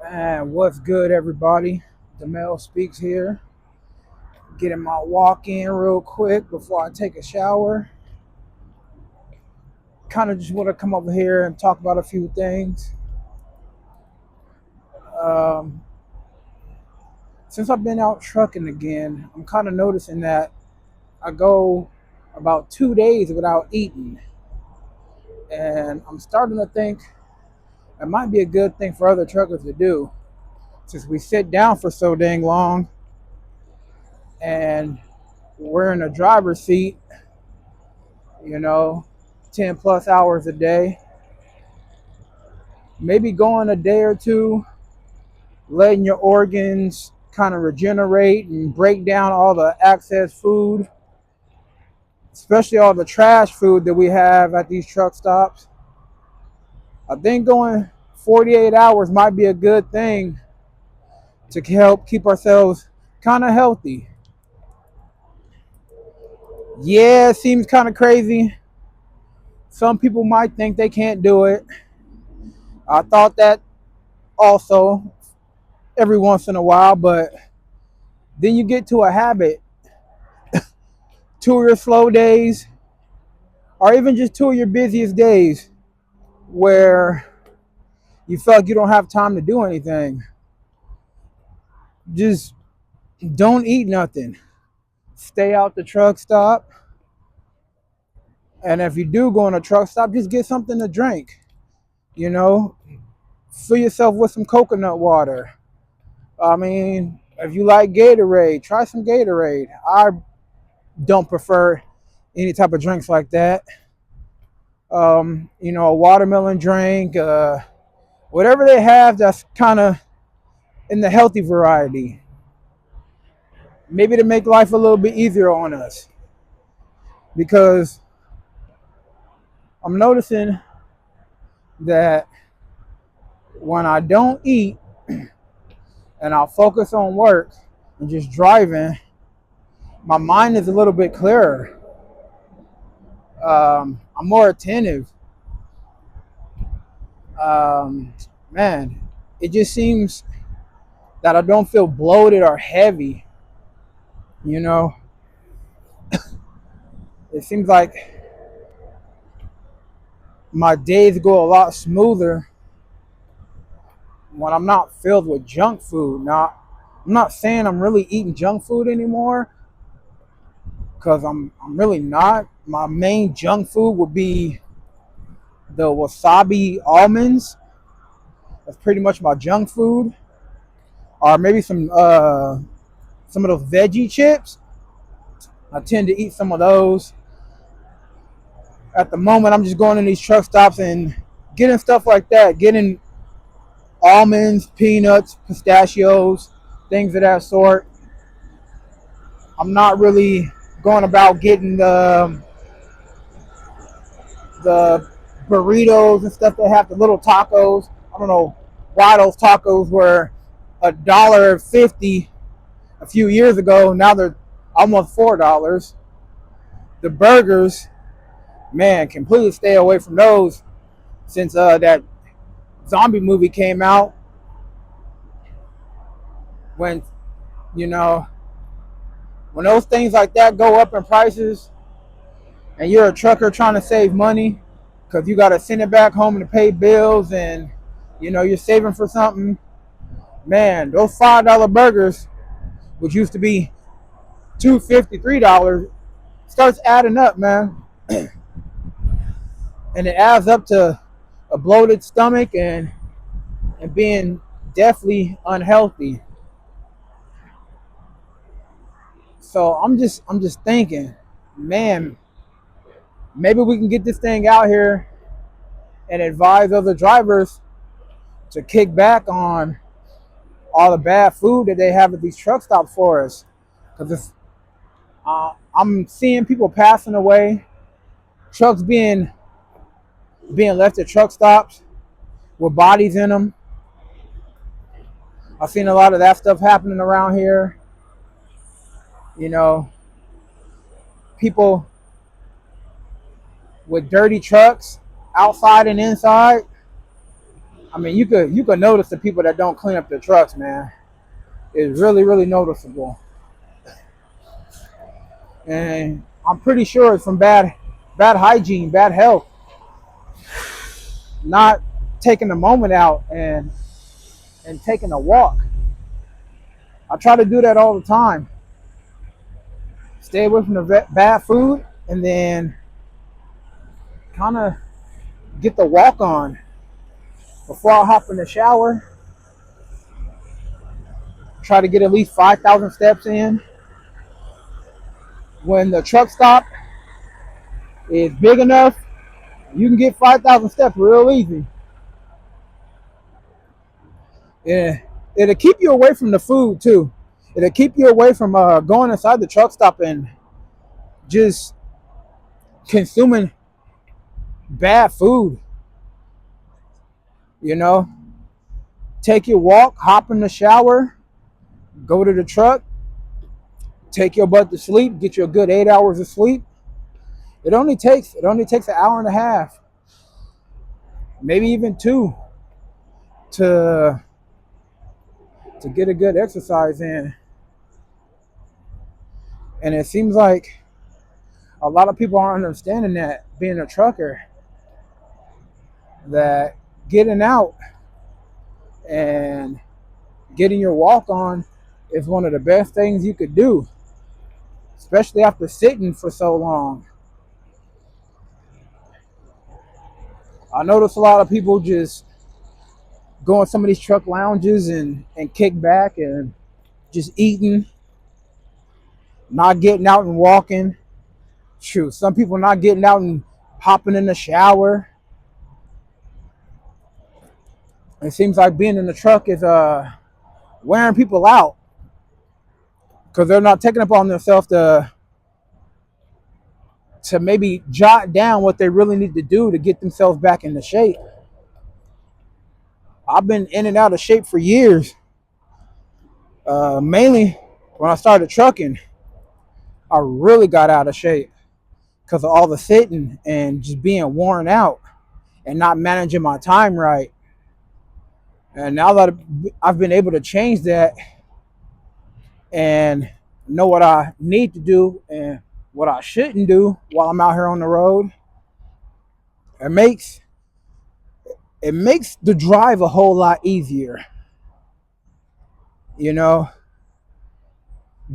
And what's good, everybody? DeMel Speaks here. Getting my walk in real quick before I take a shower. Kind of just want to come over here and talk about a few things. Um, since I've been out trucking again, I'm kind of noticing that I go about 2 days without eating. And I'm starting to think it might be a good thing for other truckers to do. Since we sit down for so dang long and we're in the driver's seat, you know, 10 plus hours a day. Maybe going a day or two, letting your organs kind of regenerate and break down all the excess food, especially all the trash food that we have at these truck stops. I think going 48 hours might be a good thing to help keep ourselves kind of healthy. Yeah, it seems kind of crazy. Some people might think they can't do it. I thought that also every once in a while, but then you get to a habit. 2 of your slow days, or even just 2 of your busiest days, where you feel like you don't have time to do anything. Just don't eat nothing. Stay out the truck stop. And if you do go on a truck stop, just get something to drink. You know, fill yourself with some coconut water. I mean, if you like Gatorade, try some Gatorade. I don't prefer any type of drinks like that. A watermelon drink, whatever they have that's kind of in the healthy variety. Maybe to make life a little bit easier on us. Because I'm noticing that when I don't eat and I'll focus on work and just driving, my mind is a little bit clearer. I'm more attentive. Um, Man, it just seems that I don't feel bloated or heavy. You know, it seems like my days go a lot smoother when I'm not filled with junk food. Now, I'm not saying I'm really eating junk food anymore, because I'm really not. My main junk food would be the wasabi almonds. That's pretty much my junk food. Or maybe some of those veggie chips. I tend to eat some of those. At the moment, I'm just going in these truck stops and getting stuff like that, getting almonds, peanuts, pistachios, things of that sort. I'm not really going about getting the burritos and stuff that have the little tacos. I don't know why those tacos were $1.50 a few years ago. Now they're almost $4. The burgers, man, completely stay away from those since that zombie movie came out. When you know when those things like that go up in prices, and you're a trucker trying to save money because you got to send it back home to pay bills, and you're saving for something. Man, those $5 burgers, which used to be $2.50, $3, starts adding up, man, and it adds up to a bloated stomach and being definitely unhealthy. So I'm just thinking, man, maybe we can get this thing out here and advise other drivers to kick back on all the bad food that they have at these truck stops for us. Because I'm seeing people passing away, trucks being left at truck stops with bodies in them. I've seen a lot of that stuff happening around here. You know, people with dirty trucks outside and inside. I mean, you could notice the people that don't clean up their trucks, man. It's really, really noticeable. And I'm pretty sure it's from bad hygiene, bad health, not taking a moment out and taking a walk. I try to do that all the time. Stay away from the bad food, and then kind of get the walk on before I hop in the shower. Try to get at least 5,000 steps in. When the truck stop is big enough, you can get 5,000 steps real easy. Yeah, it'll keep you away from the food too. It'll keep you away from going inside the truck stop and just consuming bad food. You know, take your walk, hop in the shower, go to the truck, take your butt to sleep, get you a good 8 hours of sleep. It only takes an hour and a half, maybe even two, to get a good exercise in. And it seems like a lot of people aren't understanding that, being a trucker, that getting out and getting your walk on is one of the best things you could do, especially after sitting for so long. I notice a lot of people just go in some of these truck lounges and kick back and just eating, not getting out and walking. Shoot, some people not getting out and hopping in the shower. It seems like being in the truck is wearing people out because they're not taking upon themselves to maybe jot down what they really need to do to get themselves back into shape. I've been in and out of shape for years. Mainly when I started trucking, I really got out of shape because of all the sitting and just being worn out and not managing my time right. And now that I've been able to change that and know what I need to do and what I shouldn't do while I'm out here on the road, it makes the drive a whole lot easier. You know,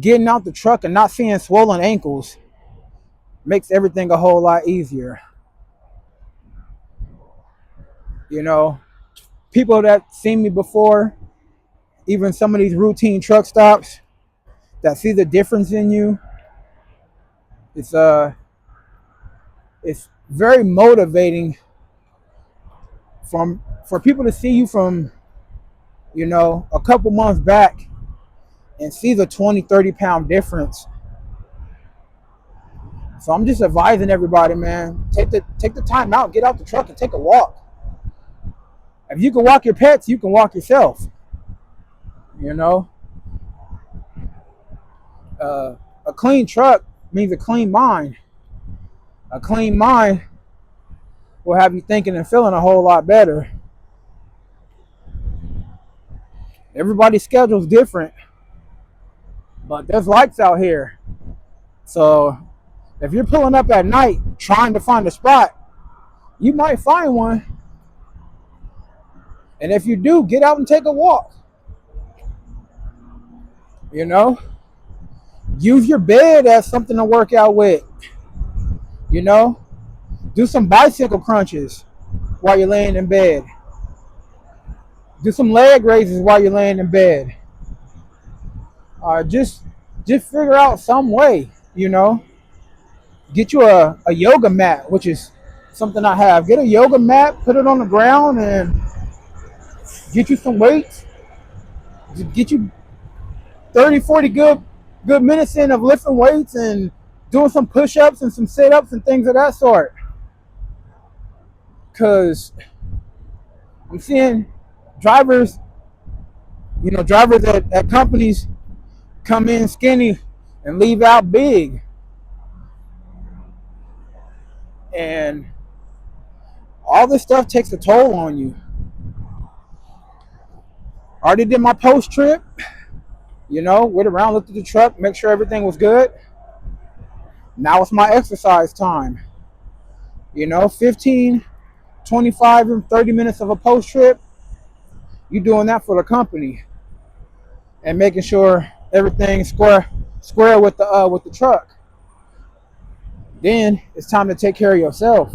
getting out the truck and not seeing swollen ankles makes everything a whole lot easier. You know, people that seen me before, even some of these routine truck stops, that see the difference in you, it's it's very motivating for people to see you from, a couple months back and see the 20-30 pound difference. So I'm just advising everybody, man, take the time out, get out the truck and take a walk. If you can walk your pets, you can walk yourself. You know, a clean truck means a clean mind. A clean mind will have you thinking and feeling a whole lot better. Everybody's schedule's different, but there's lights out here. So if you're pulling up at night trying to find a spot, you might find one. And if you do, get out and take a walk. You know, use your bed as something to work out with. You know, do some bicycle crunches while you're laying in bed. Do some leg raises while you're laying in bed. Just figure out some way, Get you a yoga mat, which is something I have. Get a yoga mat, put it on the ground, and get you some weights. Get you 30, 40 good minutes in of lifting weights and doing some push-ups and some sit-ups and things of that sort. Because I'm seeing drivers at companies come in skinny and leave out big. And all this stuff takes a toll on you. Already did my post trip. Went around, looked at the truck, make sure everything was good. Now it's my exercise time. 15, 25, and 30 minutes of a post trip. You doing that for the company and making sure everything's square with the truck. Then it's time to take care of yourself.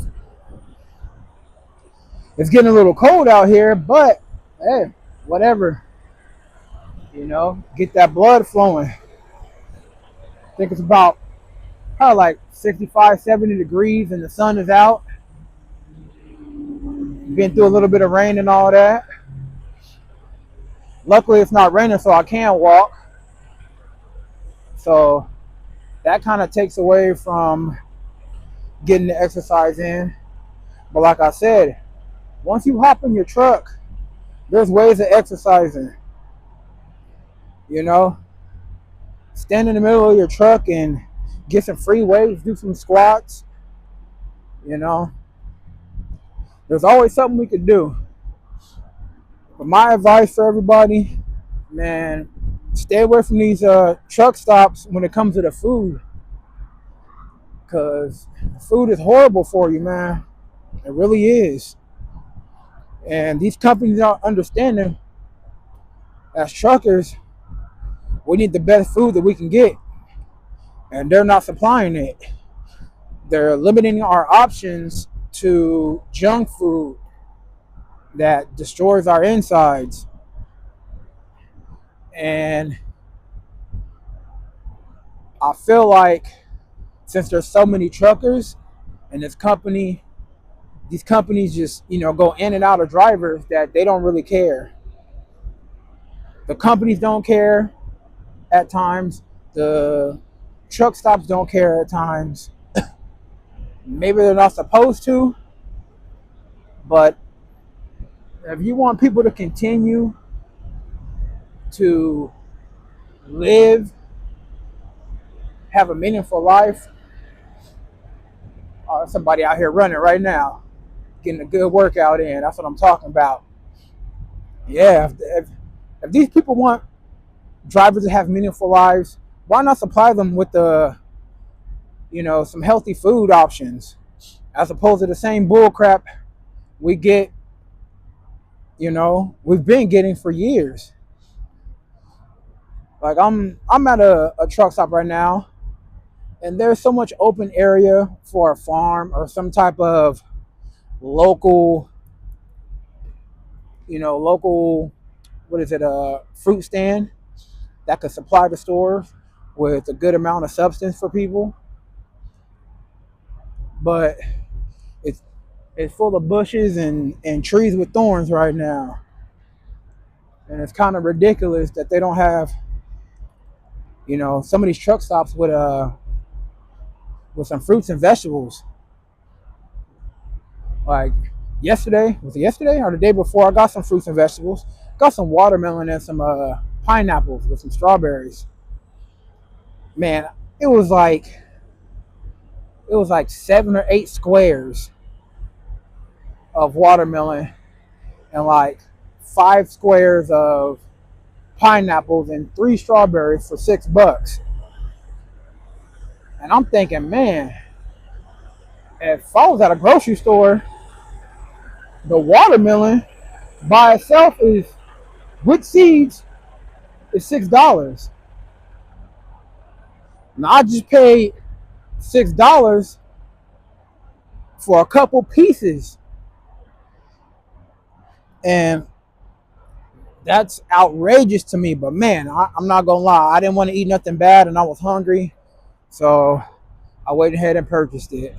It's getting a little cold out here, but hey, whatever. Get that blood flowing. I think it's about probably like 65, 70 degrees and the sun is out. Been through a little bit of rain and all that. Luckily it's not raining, so I can walk. So that kind of takes away from getting the exercise in. But like I said, once you hop in your truck, there's ways of exercising. Stand in the middle of your truck and get some free weights, do some squats. There's always something we could do. But my advice for everybody, man, stay away from these truck stops when it comes to the food. Because food is horrible for you, man. It really is. And these companies aren't understanding, as truckers, we need the best food that we can get. And they're not supplying it. They're limiting our options to junk food that destroys our insides. And I feel like since there's so many truckers and these companies just, go in and out of drivers, that they don't really care. The companies don't care at times. The truck stops don't care at times. Maybe they're not supposed to, but if you want people to continue to live, have a meaningful life, somebody out here running right now, getting a good workout in. That's what I'm talking about. Yeah, if these people want drivers to have meaningful lives, why not supply them with some healthy food options, as opposed to the same bull crap we get, we've been getting for years. Like I'm at a truck stop right now, and there's so much open area for a farm or some type of local, what is it, a fruit stand that could supply the stores with a good amount of substance for people. But it's full of bushes and trees with thorns right now. And it's kind of ridiculous that they don't have, some of these truck stops with some fruits and vegetables. Like was it yesterday or the day before? I got some fruits and vegetables. Got some watermelon and some pineapples with some strawberries. Man, it was like 7 or 8 squares of watermelon and like 5 squares of pineapples and 3 strawberries for $6. And I'm thinking, man, if I was at a grocery store, the watermelon by itself is, with seeds, is $6. Now I just paid $6 for a couple pieces, and that's outrageous to me. But man, I'm not gonna lie, I didn't want to eat nothing bad, and I was hungry, so I went ahead and purchased it.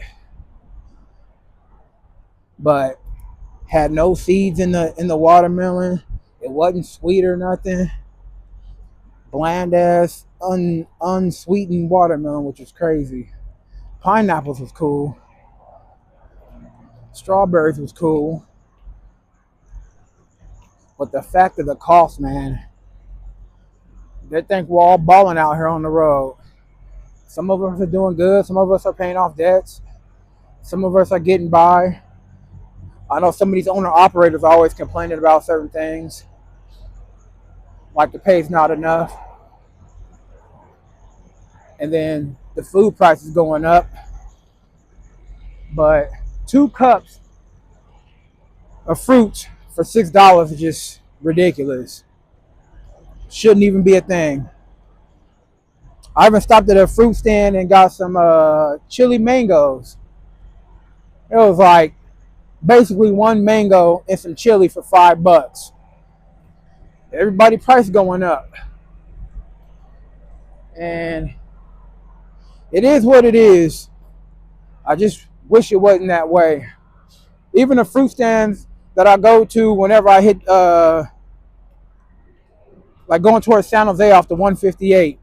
But had no seeds in the watermelon. It wasn't sweet or nothing. Bland ass, unsweetened watermelon, which is crazy. Pineapples was cool. Strawberries was cool. But the fact of the cost, man, they think we're all balling out here on the road. Some of us are doing good. Some of us are paying off debts. Some of us are getting by. I know some of these owner operators are always complaining about certain things. like the pay's not enough. And then the food price is going up. But 2 cups of fruit for $6 is just ridiculous. Shouldn't even be a thing. I even stopped at a fruit stand and got some chili mangoes. It was like basically one mango and some chili for $5. Everybody price going up. And it is what it is. I just wish it wasn't that way. Even the fruit stands that I go to whenever I hit, like going towards San Jose off the 158,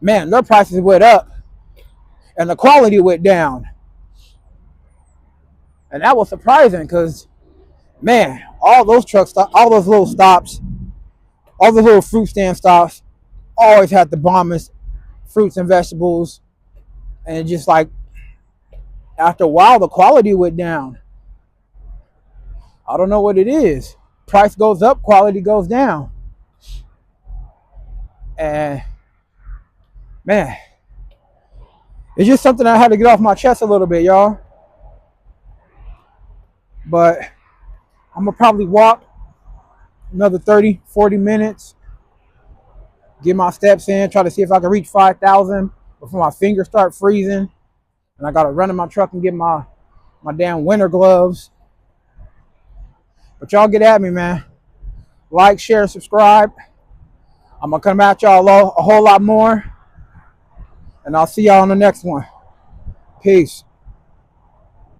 man, their prices went up and the quality went down. And that was surprising because, man, all those truck stops, all those little stops, all the little fruit stand stops always had the bombest fruits and vegetables. And just like after a while, the quality went down. I don't know what it is. Price goes up, quality goes down. And man, it's just something I had to get off my chest a little bit, y'all. But I'm going to probably walk another 30, 40 minutes, get my steps in, try to see if I can reach 5,000 before my fingers start freezing. And I got to run in my truck and get my damn winter gloves. But y'all get at me, man. Like, share, subscribe. I'm going to come at y'all a whole lot more. And I'll see y'all on the next one. Peace.